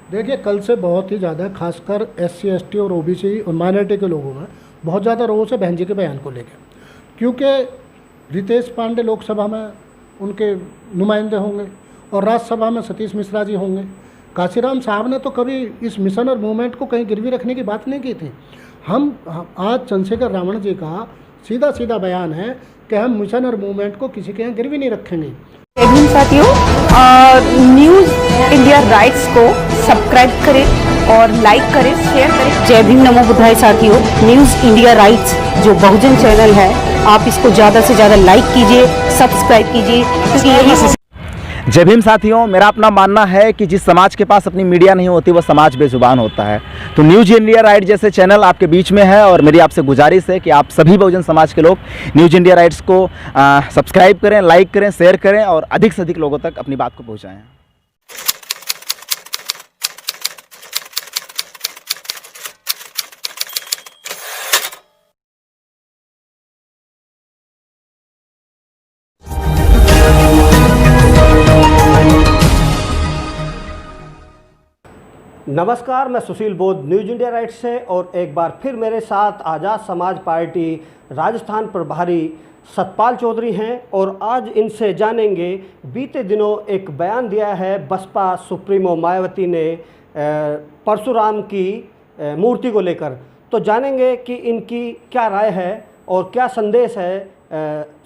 देखिए, कल से बहुत ही ज़्यादा खासकर SC ST और OBC और माइनॉरिटी के लोगों में बहुत ज़्यादा रोष है बहन जी के बयान को लेकर। क्योंकि रितेश पांडे लोकसभा में उनके नुमाइंदे होंगे और राज्यसभा में सतीश मिश्रा जी होंगे। काशीराम साहब ने तो कभी इस मिशन और मूवमेंट को कहीं गिरवी रखने की बात नहीं की थी। आज चंद्रशेखर रावण जी का सीधा सीधा बयान है कि हम मिशन और मूवमेंट को किसी के यहाँ गिरवी नहीं रखेंगे। जय भीम साथियों, न्यूज़ इंडिया राइट्स को सब्सक्राइब करें और लाइक करें, शेयर करें। जय भीम नमो बुद्धाय साथियों, न्यूज़ इंडिया राइट्स जो बहुजन चैनल है, आप इसको ज़्यादा से ज़्यादा लाइक कीजिए, सब्सक्राइब कीजिए, क्योंकि यही। जय भीम साथियों, मेरा अपना मानना है कि जिस समाज के पास अपनी मीडिया नहीं होती वह समाज बेजुबान होता है। तो न्यूज़ इंडिया राइट जैसे चैनल आपके बीच में है और मेरी आपसे गुजारिश है कि आप सभी बहुजन समाज के लोग न्यूज़ इंडिया राइट्स को सब्सक्राइब करें, लाइक करें, शेयर करें और अधिक से अधिक लोगों तक अपनी बात को पहुँचाएँ। नमस्कार, मैं सुशील बोध न्यूज़ इंडिया राइट से और एक बार फिर मेरे साथ आज़ाद समाज पार्टी राजस्थान प्रभारी सतपाल चौधरी हैं और आज इनसे जानेंगे। बीते दिनों एक बयान दिया है बसपा सुप्रीमो मायावती ने परशुराम की मूर्ति को लेकर, तो जानेंगे कि इनकी क्या राय है और क्या संदेश है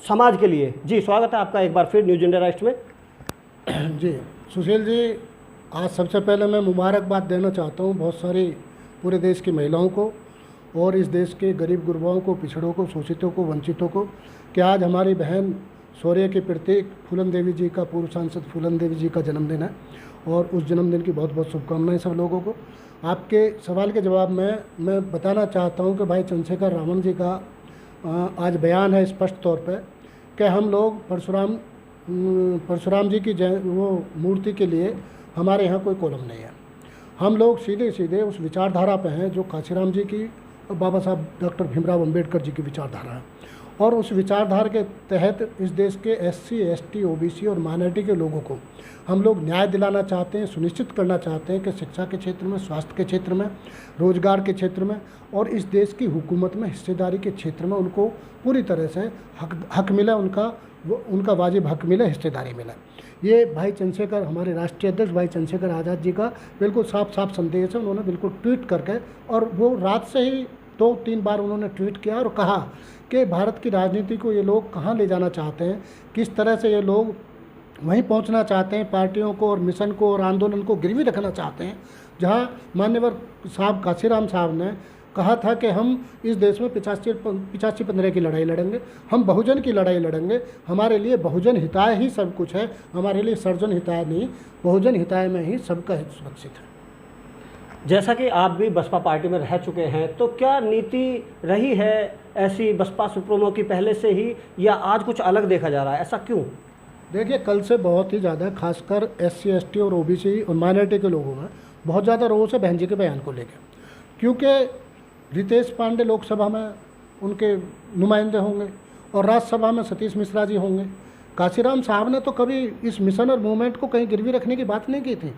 समाज के लिए। जी, स्वागत है आपका एक बार फिर न्यूज़ इंडिया राइट में। जी सुशील जी, आज सबसे पहले मैं मुबारकबाद देना चाहता हूँ बहुत सारी पूरे देश की महिलाओं को और इस देश के गरीब गुरबाओं को, पिछड़ों को, शोषितों को, वंचितों को कि आज हमारी बहन शौर्य के प्रतीक फूलन देवी जी का, पूर्व सांसद फूलन देवी जी का जन्मदिन है और उस जन्मदिन की बहुत बहुत शुभकामनाएं सब लोगों को। आपके सवाल के जवाब में मैं बताना चाहता हूँ कि भाई चंद्रशेखर रावण जी का आज बयान है स्पष्ट तौर पर कि हम लोग परशुराम जी की वो मूर्ति के लिए हमारे यहाँ कोई कॉलम नहीं है। हम लोग सीधे सीधे उस विचारधारा पे हैं जो काशीराम जी की और बाबा साहब डॉक्टर भीमराव अंबेडकर जी की विचारधारा है और उस विचारधारा के तहत इस देश के SC ST OBC और माइनॉरिटी के लोगों को हम लोग न्याय दिलाना चाहते हैं, सुनिश्चित करना चाहते हैं कि शिक्षा के क्षेत्र में, स्वास्थ्य के क्षेत्र में, रोजगार के क्षेत्र में और इस देश की हुकूमत में हिस्सेदारी के क्षेत्र में उनको पूरी तरह से हक मिले, उनका वाजिब हक मिले, हिस्सेदारी मिले। ये भाई चंद्रशेखर, हमारे राष्ट्रीय अध्यक्ष भाई चंद्रशेखर आज़ाद जी का बिल्कुल साफ साफ संदेश है। उन्होंने बिल्कुल ट्वीट करके, और वो रात से ही 2-3 बार उन्होंने ट्वीट किया और कहा कि भारत की राजनीति को ये लोग कहाँ ले जाना चाहते हैं, किस तरह से ये लोग वहीं पहुंचना चाहते हैं, पार्टियों को और मिशन को और आंदोलन को गिरवी रखना चाहते हैं। जहां मान्यवर साहब काशीराम साहब ने कहा था कि हम इस देश में 85-15 की लड़ाई लड़ेंगे, हम बहुजन की लड़ाई लड़ेंगे, हमारे लिए बहुजन हिताय ही सब कुछ है, हमारे लिए सर्वजन हिताय नहीं, बहुजन हिताय में ही सबका हित सुरक्षित है। जैसा कि आप भी बसपा पार्टी में रह चुके हैं, तो क्या नीति रही है ऐसी बसपा सुप्रीमो की पहले से ही, या आज कुछ अलग देखा जा रहा है, ऐसा क्यों? देखिए, कल से बहुत ही ज़्यादा खासकर SC ST और OBC और माइनॉरिटी के लोगों में बहुत ज़्यादा रोष है बहन जी के बयान को लेकर। क्योंकि रितेश पांडे लोकसभा में उनके नुमाइंदे होंगे और राज्यसभा में सतीश मिश्रा जी होंगे। काशीराम साहब ने तो कभी इस मिशन और मूवमेंट को कहीं गिरवी रखने की बात नहीं की थी।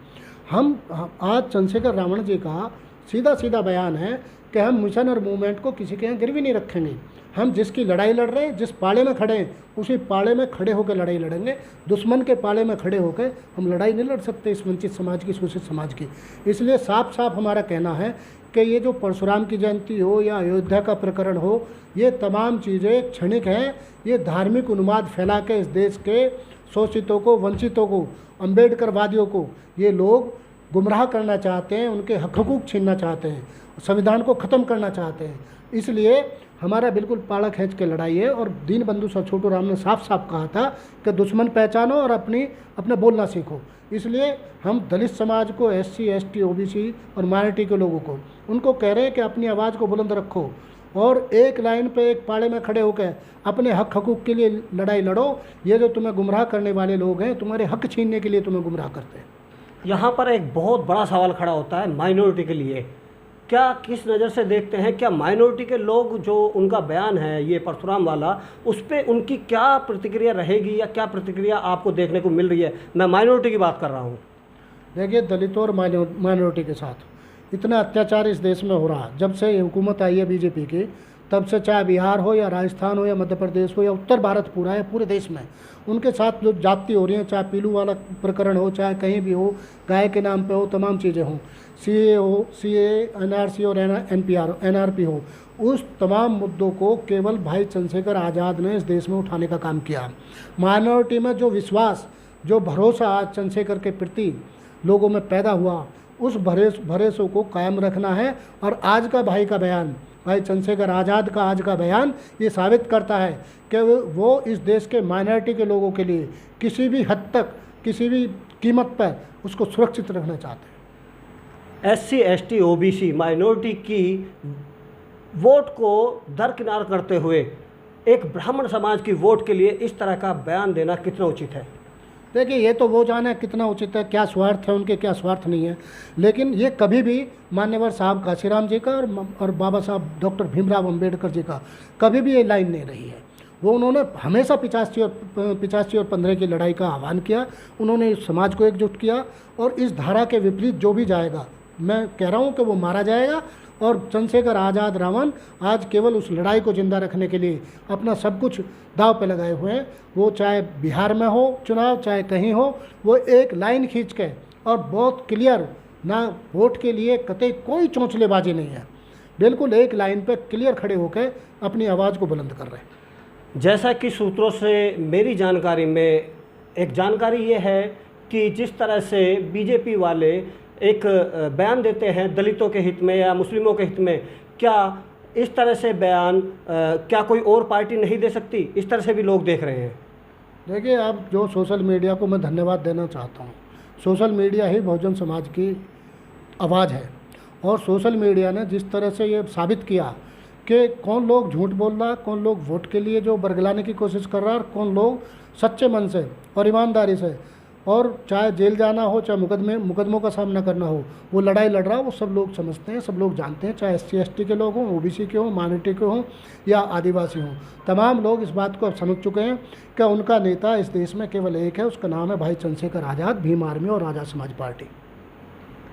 आज चंद्रशेखर रावण जी का सीधा सीधा बयान है कि हम मिशन और मूवमेंट को किसी के यहाँ गिरवी नहीं रखेंगे। हम जिसकी लड़ाई लड़ रहे हैं, जिस पाले में खड़े हैं, उसी पाले में खड़े होकर लड़ाई लड़ेंगे। दुश्मन के पाले में खड़े होकर हम लड़ाई नहीं लड़ सकते इस वंचित समाज की, शोषित समाज की। इसलिए साफ साफ हमारा कहना है कि ये जो परशुराम की जयंती हो या अयोध्या का प्रकरण हो, ये तमाम चीज़ें क्षणिक हैं। ये धार्मिक उन्माद फैला के इस देश के शोषितों को, वंचितों को, अम्बेडकरवादियों को ये लोग गुमराह करना चाहते हैं, उनके हक हकूक़ छीनना चाहते हैं, संविधान को ख़त्म करना चाहते हैं। इसलिए हमारा बिल्कुल पाला खींच के लड़ाई है। और दीनबंधु सर छोटू राम ने साफ साफ कहा था कि दुश्मन पहचानो और अपने बोलना सीखो। इसलिए हम दलित समाज को, SC ST OBC और माइनॉरिटी के लोगों को, उनको कह रहे हैं कि अपनी आवाज़ को बुलंद रखो और एक लाइन पे, एक पाले में खड़े होकर अपने हक हकूक़ के लिए लड़ाई लड़ो। ये जो तुम्हें गुमराह करने वाले लोग हैं, तुम्हारे हक छीनने के लिए तुम्हें गुमराह करते हैं। यहाँ पर एक बहुत बड़ा सवाल खड़ा होता है माइनॉरिटी के लिए। क्या किस नज़र से देखते हैं, क्या माइनॉरिटी के लोग जो उनका बयान है ये परशुराम वाला, उस पर उनकी क्या प्रतिक्रिया रहेगी या क्या प्रतिक्रिया आपको देखने को मिल रही है? मैं माइनॉरिटी की बात कर रहा हूँ। देखिए, दलितों और माइनॉरिटी के साथ इतना अत्याचार इस देश में हो रहा है। जब से ये हुकूमत आई है बीजेपी की, तब से चाहे बिहार हो या राजस्थान हो या मध्य प्रदेश हो या उत्तर भारत पूरा है, पूरे देश में उनके साथ जो जाति हो रही है, चाहे पीलू वाला प्रकरण हो, चाहे कहीं भी हो, गाय के नाम पे हो, तमाम चीज़ें हों, सीए हो, सीए, एनआरसी और एनआरपी हो, उस तमाम मुद्दों को केवल भाई चंद्रशेखर आज़ाद ने इस देश में उठाने का काम किया। माइनॉरिटी में जो विश्वास, जो भरोसा आज चंद्रशेखर के प्रति लोगों में पैदा हुआ, उस भरोसे को कायम रखना है। और आज का बयान, भाई चंद्रशेखर आज़ाद का आज का बयान ये साबित करता है कि वो इस देश के माइनॉरिटी के लोगों के लिए किसी भी हद तक, किसी भी कीमत पर उसको सुरक्षित रखना चाहते हैं। SC, ST, OBC माइनॉरिटी की वोट को दरकिनार करते हुए एक ब्राह्मण समाज की वोट के लिए इस तरह का बयान देना कितना उचित है? देखिए, ये तो वो जाने कितना उचित है, क्या स्वार्थ है उनके, क्या स्वार्थ नहीं है, लेकिन ये कभी भी मान्यवर साहब काशीराम जी का और बाबा साहब डॉक्टर भीमराव अंबेडकर जी का कभी भी ये लाइन नहीं रही है। वो उन्होंने हमेशा 85 और 15 की लड़ाई का आह्वान किया, उन्होंने इस समाज को एकजुट किया। और इस धारा के विपरीत जो भी जाएगा, मैं कह रहा हूँ कि वो मारा जाएगा। और चंद्रशेखर आज़ाद रावण आज केवल उस लड़ाई को जिंदा रखने के लिए अपना सब कुछ दांव पे लगाए हुए हैं। वो चाहे बिहार में हो चुनाव, चाहे कहीं हो, वो एक लाइन खींच के और बहुत क्लियर, ना वोट के लिए कतई कोई चौंचलेबाजी नहीं है, बिल्कुल एक लाइन पे क्लियर खड़े होकर अपनी आवाज़ को बुलंद कर रहे हैं। जैसा कि सूत्रों से मेरी जानकारी में एक जानकारी ये है कि जिस तरह से बीजेपी वाले एक बयान देते हैं दलितों के हित में या मुस्लिमों के हित में, क्या इस तरह से बयान क्या कोई और पार्टी नहीं दे सकती? इस तरह से भी लोग देख रहे हैं। देखिए, अब जो सोशल मीडिया को मैं धन्यवाद देना चाहता हूँ। सोशल मीडिया ही बहुजन समाज की आवाज़ है। और सोशल मीडिया ने जिस तरह से ये साबित किया कि कौन लोग झूठ बोल रहा है, कौन लोग वोट के लिए जो बरगलाने की कोशिश कर रहा है, और कौन लोग सच्चे मन से और ईमानदारी से, और चाहे जेल जाना हो, चाहे मुकदमों का सामना करना हो, वो लड़ाई लड़ रहा है, वो सब लोग समझते हैं, सब लोग जानते हैं। चाहे SC, ST के लोग हों, OBC के हों, माइनॉरिटी के हों या आदिवासी हों, तमाम लोग इस बात को अब समझ चुके हैं कि उनका नेता इस देश में केवल एक है, उसका नाम है भाई चंद्रशेखर आज़ाद, भीम आर्मी और आज़ाद समाज पार्टी।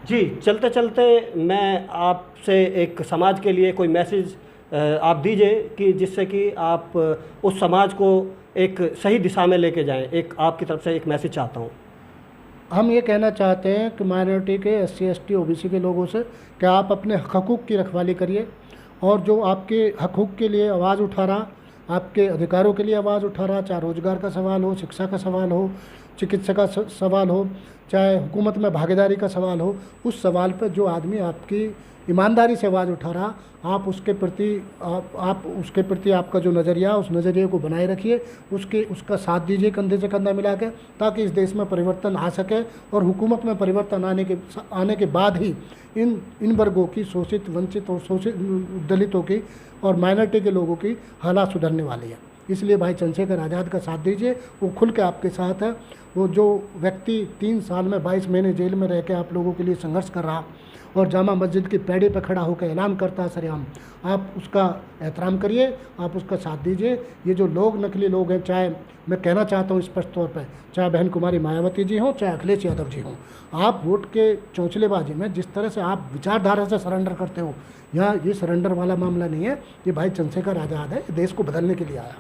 जी, चलते चलते मैं आपसे एक समाज के लिए कोई मैसेज आप दीजिए कि जिससे कि आप उस समाज को एक सही दिशा में लेके जाएं। एक आपकी तरफ से एक मैसेज चाहता हूं। हम ये कहना चाहते हैं कि माइनॉरिटी के SC, ST, OBC के लोगों से कि आप अपने हकूक़ की रखवाली करिए, और जो आपके हकूक़ के लिए आवाज़ उठा रहा, आपके अधिकारों के लिए आवाज़ उठा रहा, चाहे रोज़गार का सवाल हो, शिक्षा का सवाल हो, चिकित्सा का सवाल हो, चाहे हुकूमत में भागीदारी का सवाल हो, उस सवाल पर जो आदमी आपकी ईमानदारी से आवाज़ उठा रहा, आप उसके प्रति आपका जो नज़रिया, उस नज़रिए को बनाए रखिए, उसका साथ दीजिए कंधे से कंधा मिला के, ताकि इस देश में परिवर्तन आ सके। और हुकूमत में परिवर्तन आने के बाद ही इन वर्गों की, शोषित, वंचित और शोषित दलितों की और माइनॉरिटी के लोगों की हालात सुधरने वाली है। इसलिए भाई चंद्रशेखर आज़ाद का साथ दीजिए, वो खुल के आपके साथ है। वो जो व्यक्ति 3 साल में 22 महीने जेल में रह के आप लोगों के लिए संघर्ष कर रहा और जामा मस्जिद की पैड़ी पर खड़ा होकर ऐलान करता है सरेआम, आप उसका एहतराम करिए, आप उसका साथ दीजिए। ये जो लोग, नकली लोग हैं, चाहे मैं कहना चाहता हूँ स्पष्ट तौर पर, चाहे बहन कुमारी मायावती जी हों, चाहे अखिलेश यादव जी हों, आप वोट के चौंचलेबाजी में जिस तरह से आप विचारधारा से सरेंडर करते हो, यहाँ ये सरेंडर वाला मामला नहीं है। ये भाई चंद्रशेखर आज़ाद है, देश को बदलने के लिए आया।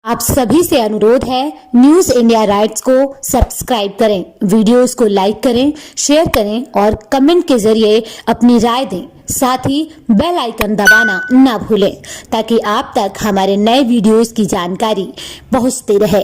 आप सभी से अनुरोध है, न्यूज इंडिया राइट्स को सब्सक्राइब करें, वीडियोस को लाइक करें, शेयर करें और कमेंट के जरिए अपनी राय दें। साथ ही बेल आइकन दबाना ना भूलें, ताकि आप तक हमारे नए वीडियोस की जानकारी पहुंचती रहे।